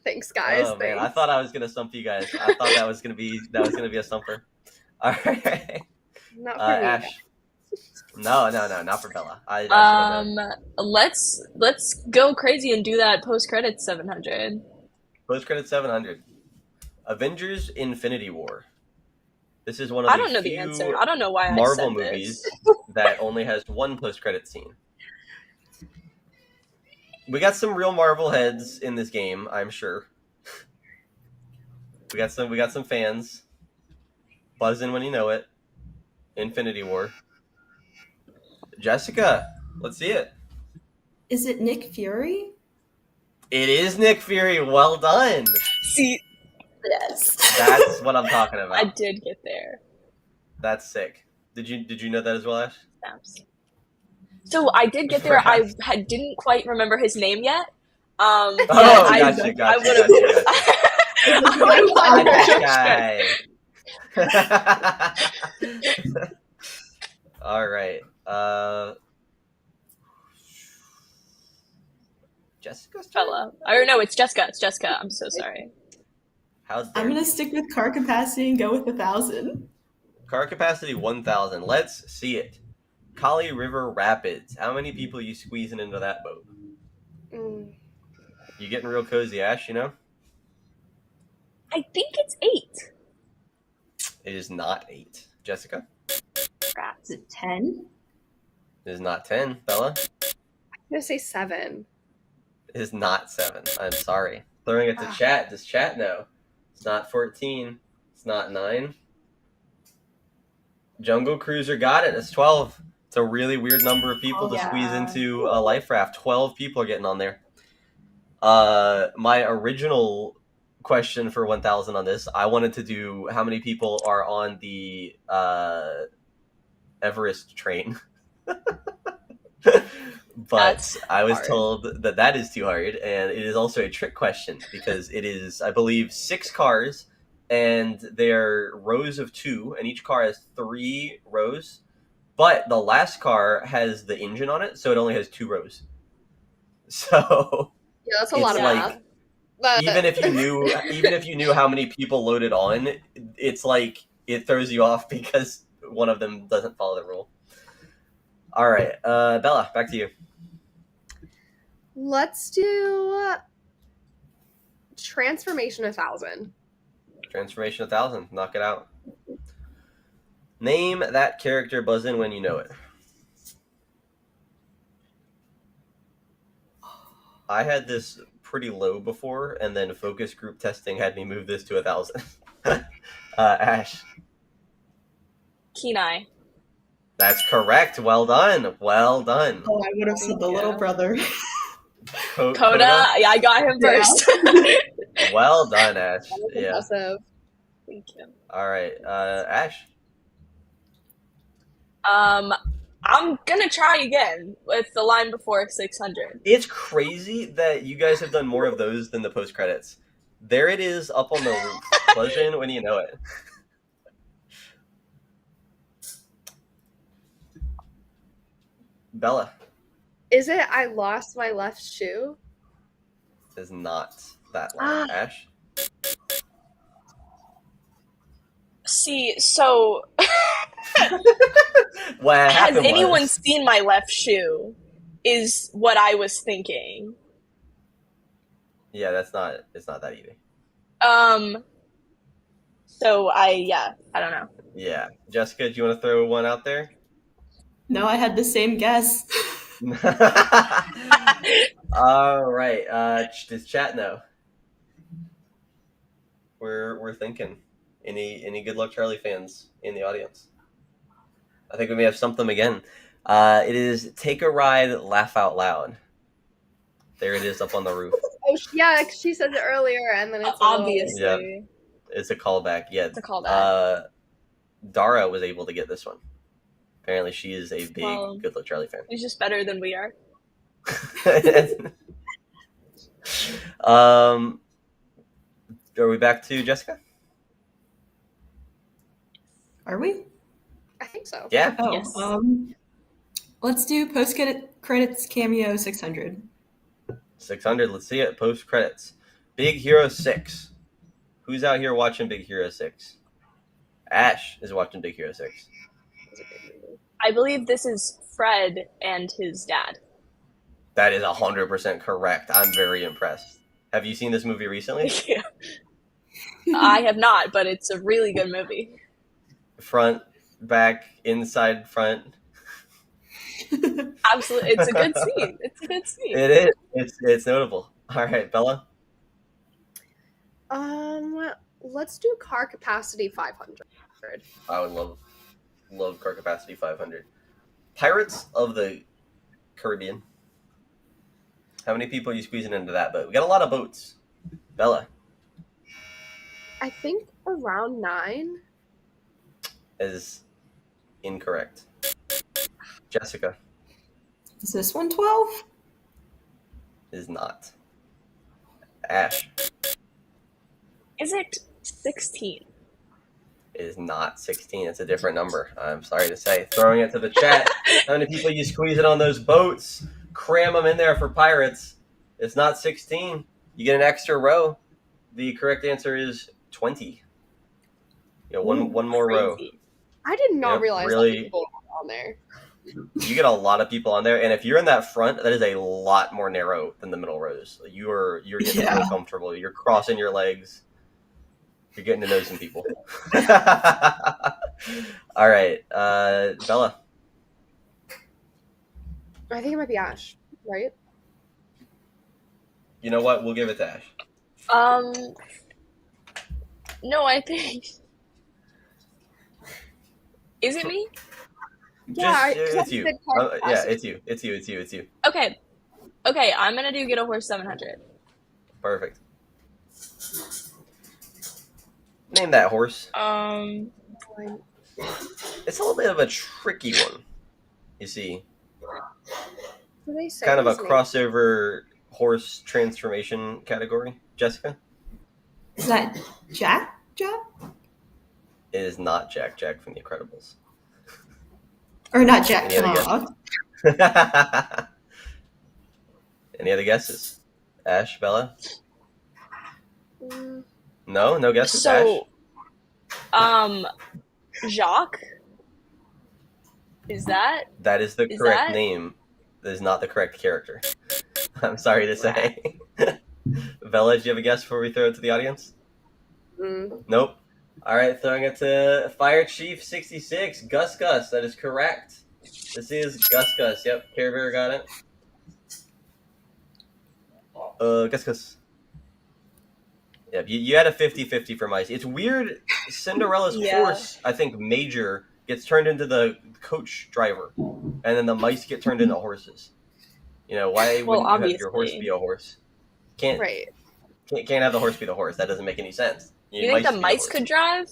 Thanks, guys. Oh man, I thought I was gonna stump you guys. I thought that was gonna be a stumper. All right. Not for me. Ash. No, not for Bella. Let's go crazy and do that post credits 700. Post-credit 700. Avengers Infinity War. This is one of I don't know the answer. I don't know why Marvel I said movies this. that only has one post-credit scene. We got some real Marvel heads in this game, I'm sure. We got some fans. Buzzing when you know it. Infinity War. Jessica, let's see it. Is it Nick Fury? It is Nick Fury. Well done. See, yes. That's what I'm talking about. I did get there. That's sick. Did you know that as well, Ash? Snaps. So I did get there. I didn't quite remember his name yet. Gotcha. I would have. All right. Jessica's fella. Or no, it's Jessica. It's Jessica. I'm so sorry. I'm gonna stick with car capacity and go with 1,000. Car capacity 1,000. Let's see it. Kali River Rapids. How many people are you squeezing into that boat? You getting real cozy, Ash, you know? I think it's 8. It is not 8. Jessica? Is it 10? It is not 10. Bella? I'm going to say 7. It is not 7. I'm sorry. Throwing it to chat. Does chat know? It's not 14. It's not 9. Jungle Cruiser got it. It's 12. It's a really weird number of people to squeeze into a life raft. 12 people are getting on there. My original question for 1,000 on this, I wanted to do how many people are on the Everest train. But I was told that is too hard, and it is also a trick question because it is, I believe, 6 cars, and they're rows of 2, and each car has 3 rows. But the last car has the engine on it, so it only has 2 rows. So yeah, that's a lot of math. But even if you knew how many people loaded on, it's like it throws you off because one of them doesn't follow the rule. All right, Bella, back to you. Let's do Transformation 1,000. Transformation 1,000. Knock it out. Name that character. Buzz in when you know it. I had this pretty low before, and then focus group testing had me move this to 1,000. Ash. Kenai. That's correct. Well done. Well done. Oh, I would have said the little brother. Coda? Yeah, I got him first. Well done, Ash. That was impressive. Thank you. All right, Ash. I'm gonna try again with the line before 600. It's crazy that you guys have done more of those than the post credits. There it is up on the roof. Buzz in when you know it. Bella. Is it I lost my left shoe? Is not that line. Ash. See, so What has anyone seen my left shoe? Is what I was thinking. Yeah, it's not that easy. So I don't know. Yeah. Jessica, do you want to throw one out there? No, I had the same guess. All right. Does chat know? We're thinking. Any Good Luck Charlie fans in the audience? I think we may have stumped them again. It is Take a Ride, Laugh Out Loud. There it is up on the roof. Oh, yeah, she said it earlier, and then it's obviously. Yeah, it's a callback. Yeah, it's a callback. Dara was able to get this one. Apparently, she is a big Good Luck Charlie fan. She's just better than we are. Are we back to Jessica? Are we? I think so. Yeah. Oh, yes. Let's do post credits cameo 600. 600. Let's see it. Post credits. Big Hero 6. Who's out here watching Big Hero 6? Ash is watching Big Hero 6. I believe this is Fred and his dad. That is 100% correct. I'm very impressed. Have you seen this movie recently? Yeah. I have not, but it's a really good movie. Front, back, inside, front. Absolutely, it's a good scene. It's a good scene. It is. It's notable. All right, Bella. Let's do car capacity 500. I would love car capacity 500. Pirates of the Caribbean. How many people are you squeezing into that boat? We got a lot of boats. Bella. I think around 9. Is incorrect. Jessica. Is this one 12? Is not. Ash. Is it 16? Is not 16. It's a different number. I'm sorry to say. Throwing it to the chat. How many people you squeeze it on those boats? Cram them in there for pirates. It's not 16. You get an extra row. The correct answer is 20. You know, one more crazy. row. I did not realize that many people were on there. You get a lot of people on there, and if you're in that front, that is a lot more narrow than the middle rows. You're getting real comfortable. You're crossing your legs. You're getting to know some people. All right, Bella. I think it might be Ash, right? You know what? We'll give it to Ash. No, I think. Is it me? Yeah, it's you. Yeah, it's you. It's you. Okay, I'm gonna do Get a Horse 700. Perfect. Name that horse. It's a little bit of a tricky one. You see, kind of a crossover horse transformation category. Jessica. Is that Jack? It is not Jack from The Incredibles. Or not Jack. Any other guesses? Ash, Bella? No guesses. So, Ash? Jacques? Is that? That is the correct name. That is not the correct character. I'm sorry to say. Bella, do you have a guess before we throw it to the audience? Nope. All right, throwing it to Fire Chief 66, Gus. That is correct. This is Gus. Yep, Care Bear got it. Gus. Yep, you had a 50-50 for mice. It's weird. Cinderella's horse, I think, Major, gets turned into the coach driver, and then the mice get turned into horses. You know, why wouldn't you have your horse be a horse? Can't have the horse be the horse. That doesn't make any sense. You think the mice could drive?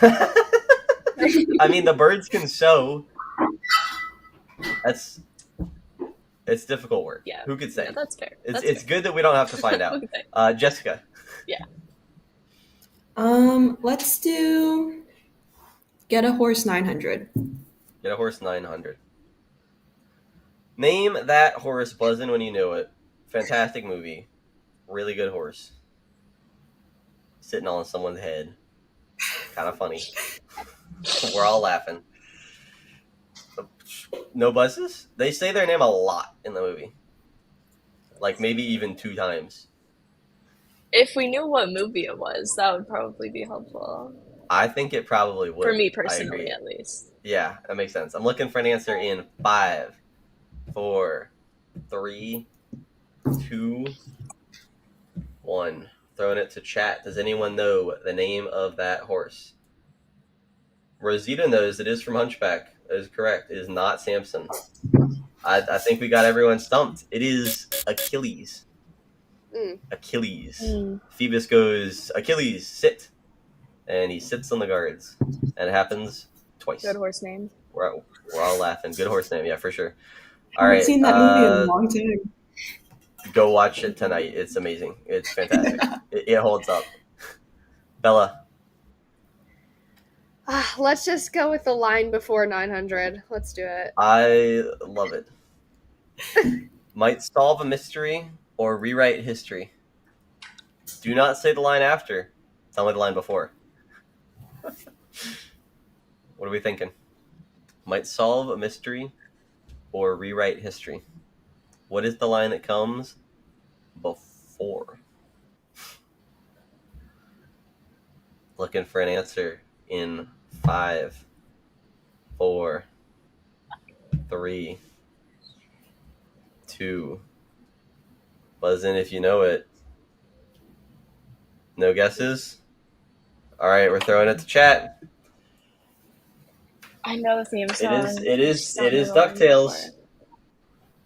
I mean, the birds can sew. It's difficult work. Yeah. Who could say? Yeah, that's fair. It's good that we don't have to find out. Jessica. Yeah. Let's do Get a Horse 900. Get a Horse 900. Name that horse buzzing when you know it. Fantastic movie. Really good horse. Sitting on someone's head. Kind of funny. We're all laughing. No buzzes? They say their name a lot in the movie. Like maybe even 2 times. If we knew what movie it was, that would probably be helpful. I think it probably would. For me personally, at least. Yeah, that makes sense. I'm looking for an answer in 5, 4, 3, 2, 1. Throwing it to chat. Does anyone know the name of that horse? Rosita knows it is from Hunchback. That is correct. It is not Samson. I think we got everyone stumped. It is Achilles. Achilles. Phoebus goes, Achilles, sit. And he sits on the guards. And it happens twice. Good horse name. We're all laughing. Good horse name, yeah, for sure. All right. I've seen that movie in a long time. Go watch it tonight. It's amazing. It's fantastic. It holds up. Bella. Let's just go with the line before 900. Let's do it. I love it. Might solve a mystery or rewrite history. Do not say the line after. Tell me the line before. What are we thinking? Might solve a mystery or rewrite history. What is the line that comes before? Looking for an answer in 5, 4, 3, 2. Buzz in if you know it. No guesses? All right, we're throwing it to chat. I know the theme song. It is DuckTales.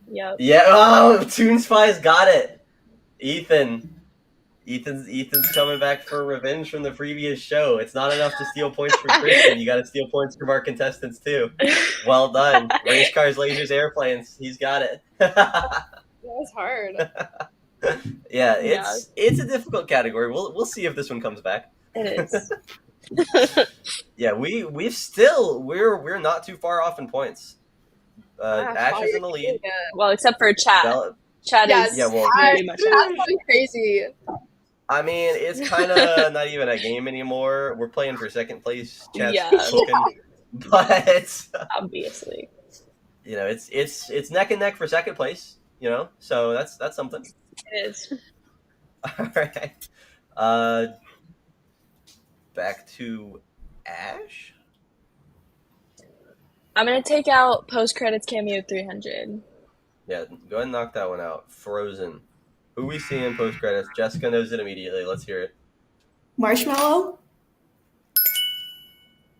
Yep. Yeah. Oh, Toon Spies got it. Ethan's coming back for revenge from the previous show. It's not enough to steal points from Christian. You got to steal points from our contestants too. Well done. Race cars, lasers, airplanes. He's got it. That was hard. Yeah, it's a difficult category. We'll see if this one comes back. It is. Yeah, we're not too far off in points. Ash is in the lead. Well, except for Chad. Chad is pretty much going crazy. I mean, it's kind of not even a game anymore. We're playing for second place. Chad's cooking, but obviously, you know, it's neck and neck for second place. You know, so that's something. It is. All right. Back to Ash. I'm gonna take out post credits cameo 300. Yeah, go ahead and knock that one out. Frozen. Who we see in post credits? Jessica knows it immediately. Let's hear it. Marshmallow.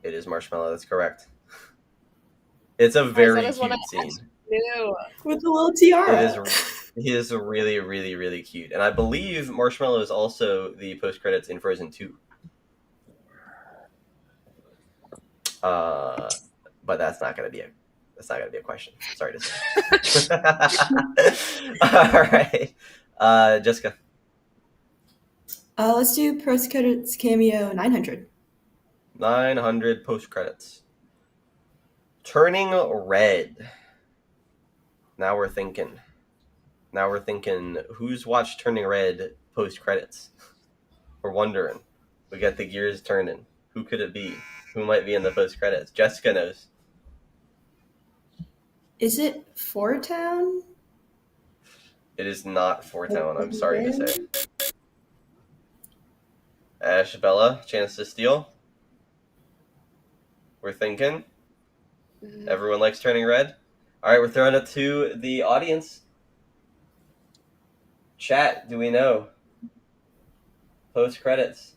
It is Marshmallow. That's correct. It's a very cute scene. With the little tiara. He is really, really, really cute. And I believe Marshmallow is also the post credits in Frozen 2. But that's not gonna be a question. Sorry to say. All right. Jessica. Let's do post credits cameo 900. 900 post credits. Turning Red. Now we're thinking, who's watched Turning Red post credits? We're wondering. We got the gears turning. Who could it be? Who might be in the post credits? Jessica knows. Is it Four Town? It is not Four Town, I'm sorry to say. Ash, Bella, chance to steal. We're thinking. Everyone likes Turning Red. All right, we're throwing it to the audience. Chat, do we know? Post credits.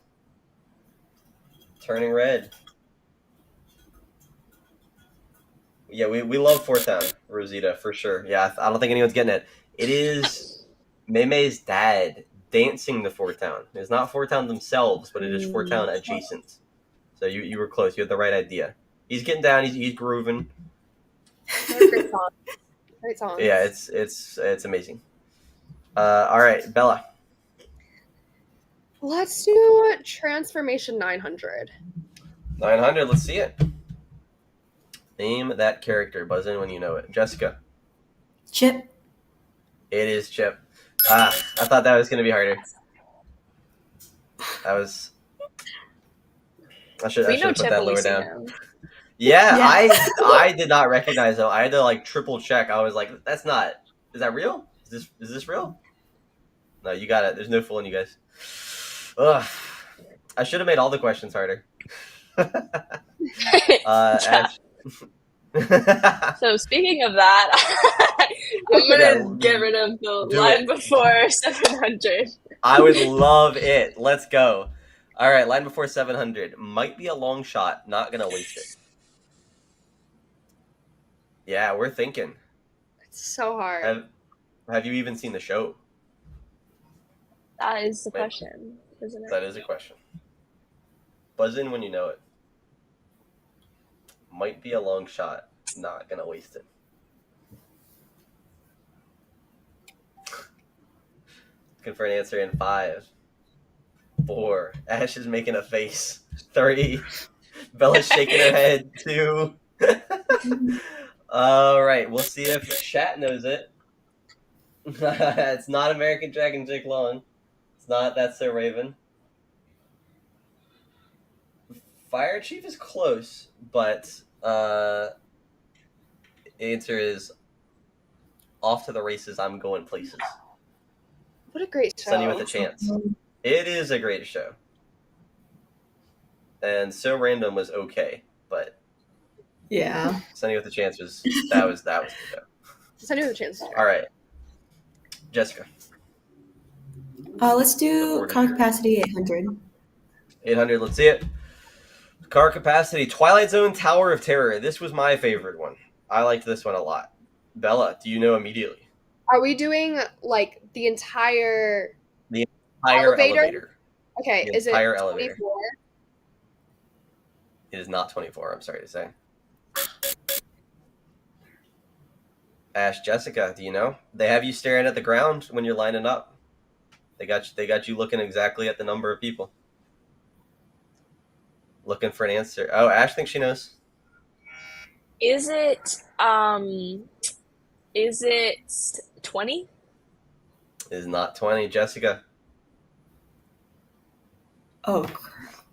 Turning Red. Yeah, we love Four Town, Rosita, for sure. Yeah, I don't think anyone's getting it. It is Maymay's dad dancing to Four Town. It's not Four Town themselves, but it is Four Town adjacent. So you were close. You had the right idea. He's getting down. He's grooving. Great song. Great song. Yeah, it's amazing. All right, Bella. Let's do Transformation 900. 900. Let's see it. Name that character. Buzz in when you know it. Jessica. Chip. It is Chip. I thought that was going to be harder. I should put that lower down. Yeah, I did not recognize him. I had to triple check. I was like, is that real? Is this real? No, you got it. There's no fooling you guys. Ugh. I should have made all the questions harder. Ash. So speaking of that, I'm gonna get rid of the line before 700. I would love it. Let's go. All right, line before 700 might be a long shot. Not gonna waste it. Yeah, we're thinking. It's so hard. Have you even seen the show? That is the question, isn't it? That is a question. Buzz in when you know it. Might be a long shot. Not gonna waste it. Looking for an answer in 5, 4. Ash is making a face. 3. Bella's shaking her head. 2. All right, we'll see if chat knows it. It's not American Dragon Jake Long. It's not That's So Raven. Fire Chief is close, but the answer is Off to the Races, I'm Going Places. What a great show. Sunny with a Chance. It is a great show. and So Random was okay, but yeah, Sunny with a Chance was that was the show. Sunny with a Chance. All right, Jessica. Let's do car capacity 800. 800. Let's see it. Car capacity. Twilight Zone Tower of Terror. This was my favorite one. I liked this one a lot. Bella, do you know immediately? Are we doing like the entire elevator? Okay, is it 24? It is not 24, I'm sorry to say. Ash, Jessica, do you know? They have you staring at the ground when you're lining up. They got you looking exactly at the number of people. Looking for an answer. Oh, Ash thinks she knows. Is it 20? It is not 20. Jessica. Oh, crap.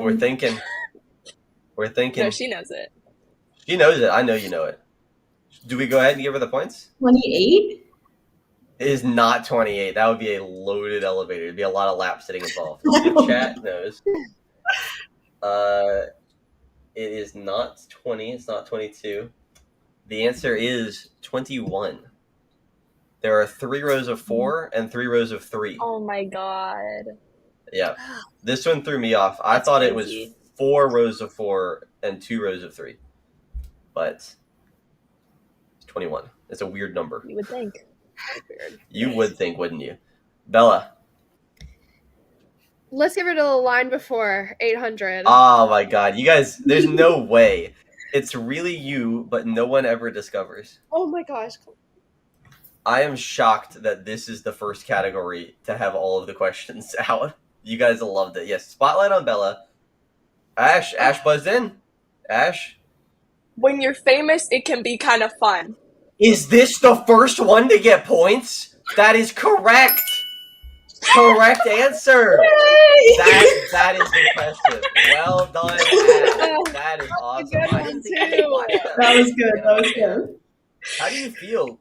We're thinking. No, she knows it. She knows it. I know you know it. Do we go ahead and give her the points? 28? It is not 28. That would be a loaded elevator. It'd be a lot of lap sitting involved. The chat knows. It is not 20. It's not 22. The answer is 21. There are 3 rows of 4 and 3 rows of 3. Oh my god. Yeah. This one threw me off. I thought it was 4 rows of 4 and 2 rows of 3. But it's 21. It's a weird number. You would think. You would think, wouldn't you? Bella. Let's give her to the line before 800. Oh my god. You guys, there's no way. It's really you, but no one ever discovers. Oh my gosh. I am shocked that this is the first category to have all of the questions out. You guys loved it. Yes, spotlight on Bella. Ash buzzed in. Ash? When you're famous, it can be kind of fun. Is this the first one to get points? That is correct. Correct answer. That is impressive. Well done, Ash. That is awesome. That was good. That was good. How do you feel?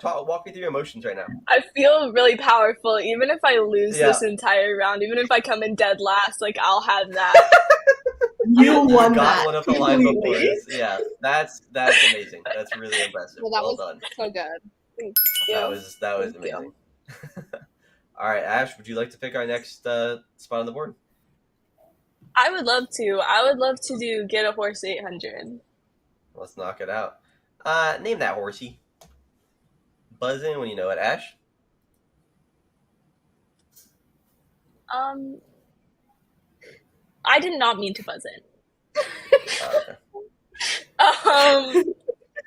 Walk me through your emotions right now. I feel really powerful. Even if I lose this entire round, even if I come in dead last, like I'll have that. You won got that. one of the line before this. Yeah, that's amazing. That's really impressive. Well, that was done. So good. Thank you. That was amazing. All right, Ash, would you like to pick our next spot on the board? I would love to. I would love to do Get a Horse 800. Let's knock it out. Name that horsey. Buzz in when you know it, Ash. I did not mean to buzz in. Okay.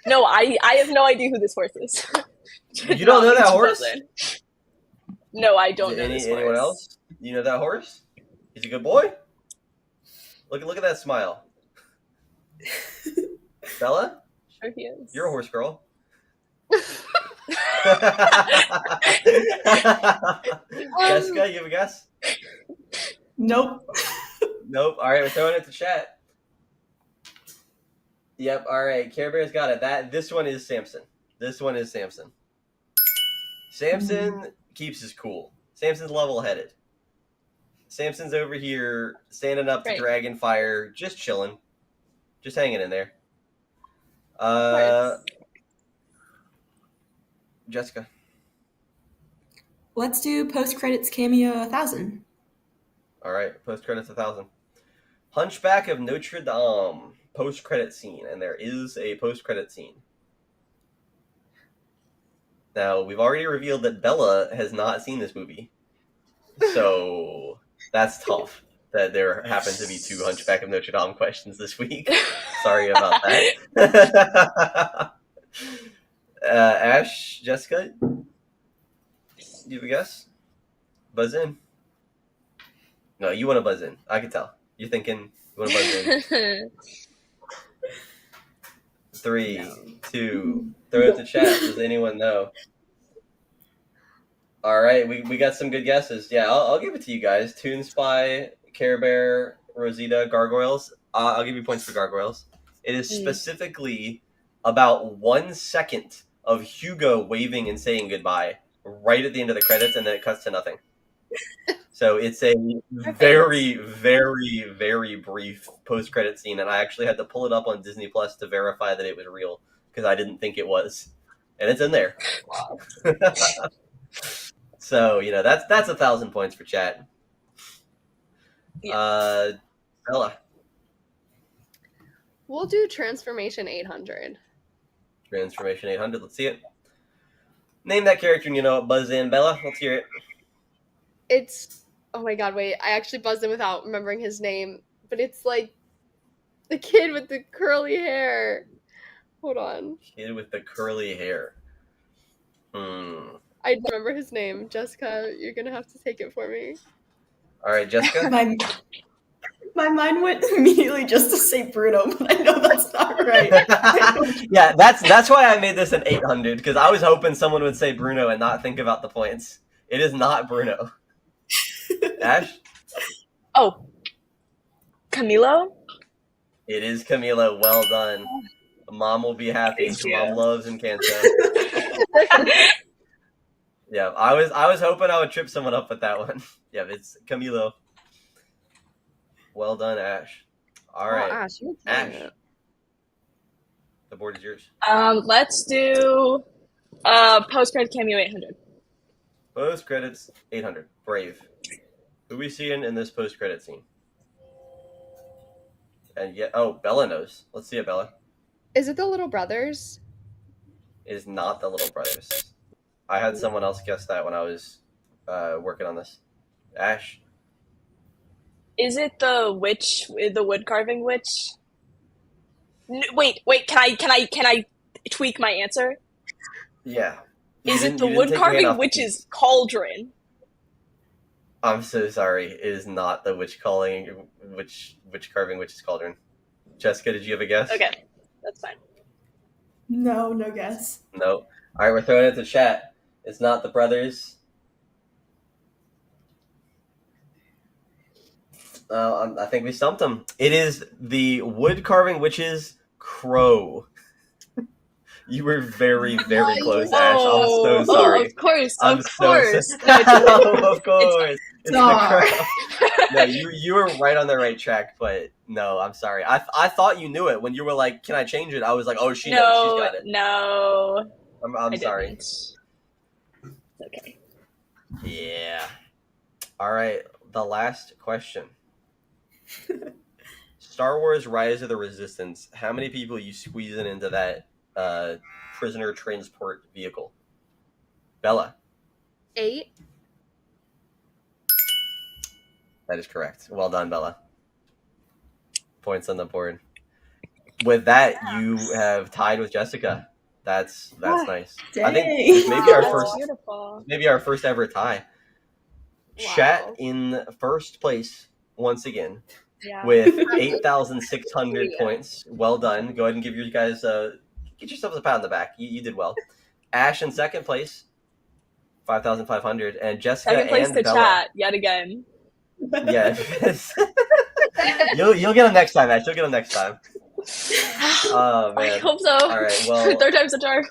No, I have no idea who this horse is. You don't know that horse? No, I don't know this horse. Anyone else? You know that horse? He's a good boy? Look at that smile. Bella? Sure he is. You're a horse girl. Jessica, you have a guess? Nope. Nope. All right, we're throwing it to chat. Yep. All right, Care Bear's got it. This one is Samson. Samson keeps his cool. Samson's level-headed. Samson's over here standing up to Dragon Fire, just chilling, just hanging in there. Jessica. Let's do post-credits cameo 1000. All right, post-credits 1000. Hunchback of Notre Dame post-credit scene, and there is a post-credit scene. Now, we've already revealed that Bella has not seen this movie, so that's tough that there happen to be 2 Hunchback of Notre Dame questions this week. Sorry about that. Ash, Jessica, do you have a guess? Buzz in. No, you want to buzz in. I can tell. You're thinking you want to buzz in. 3, 2, throw it to chat. Does anyone know? All right, we got some good guesses. Yeah, I'll give it to you guys. Toon Spy, Care Bear, Rosita, Gargoyles. I'll give you points for Gargoyles. It is specifically about 1 second of Hugo waving and saying goodbye right at the end of the credits, and then it cuts to nothing. So it's a very, very, very brief post-credit scene, and I actually had to pull it up on Disney Plus to verify that it was real because I didn't think it was, and it's in there. Wow. So that's 1,000 points for chat. Yeah. Bella. We'll do Transformation 800. Transformation 800. Let's see it. Name that character and you know what. Buzz in, Bella. Let's hear it. It's, oh my god, wait. I actually buzzed in without remembering his name. But it's like the kid with the curly hair. Hold on. Kid with the curly hair. I don't remember his name. Jessica, you're going to have to take it for me. All right, Jessica. My mind went immediately just to say Bruno, but I know that's not right. Yeah, that's why I made this an 800, because I was hoping someone would say Bruno and not think about the points. It is not Bruno. Ash? Oh. Camilo? It is Camilo. Well done. Mom will be happy. Mom loves Encanto. Yeah, I was hoping I would trip someone up with that one. Yeah, it's Camilo. Well done, Ash. All right, Ash. The board is yours. Let's do post-credit cameo 800. Post credits 800. Brave. Who we seeing in this post credit scene? And Bella knows. Let's see it, Bella. Is it the Little Brothers? It is not the Little Brothers. I had someone else guess that when I was working on this. Ash. Is it the witch, the wood carving witch? Wait. Can I tweak my answer? Yeah. Is it the wood carving witch's cauldron? I'm so sorry. It is not the witch carving witch's cauldron. Jessica, did you have a guess? Okay, that's fine. No guess. No. All right, we're throwing it to chat. It's not the brothers. I think we stumped them. It is the wood carving witch's crow. You were very, very close, Ash. I'm so sorry. Of course. Of course. It's the crow. No, you were right on the right track, but no, I'm sorry. I thought you knew it when you were like, "Can I change it?" I was like, "Oh, she knows. She's got it." No. I'm sorry. It's okay. Yeah. All right. The last question. Star Wars: Rise of the Resistance. How many people are you squeezing into that prisoner transport vehicle? Bella. 8. That is correct. Well done, Bella. Points on the board. With that, you have tied with Jessica. That's nice. Dang. I think maybe our first ever tie. Wow. Chat in first place once again with 8,600 points. Well done. Go ahead and give you guys get yourselves a pat on the back. You did well. Ash in second place, 5,500, and Jessica second place and to Bella. Chat yet again. Yeah. You'll get them next time, Ash. You'll get them next time. Oh man. I hope so. All right. Well, third time's the charm.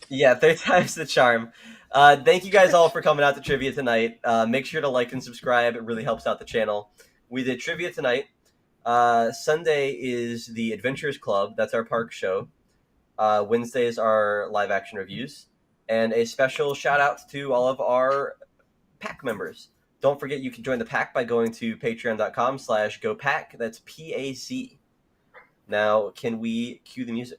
Yeah, third time's the charm. Thank you guys all for coming out to trivia tonight. Make sure to like and subscribe. It really helps out the channel. We did trivia tonight. Sunday is the Adventures Club. That's our park show. Wednesdays are live action reviews. And a special shout out to all of our pack members. Don't forget you can join the pack by going to patreon.com/gopack. That's PAC. Now, can we cue the music?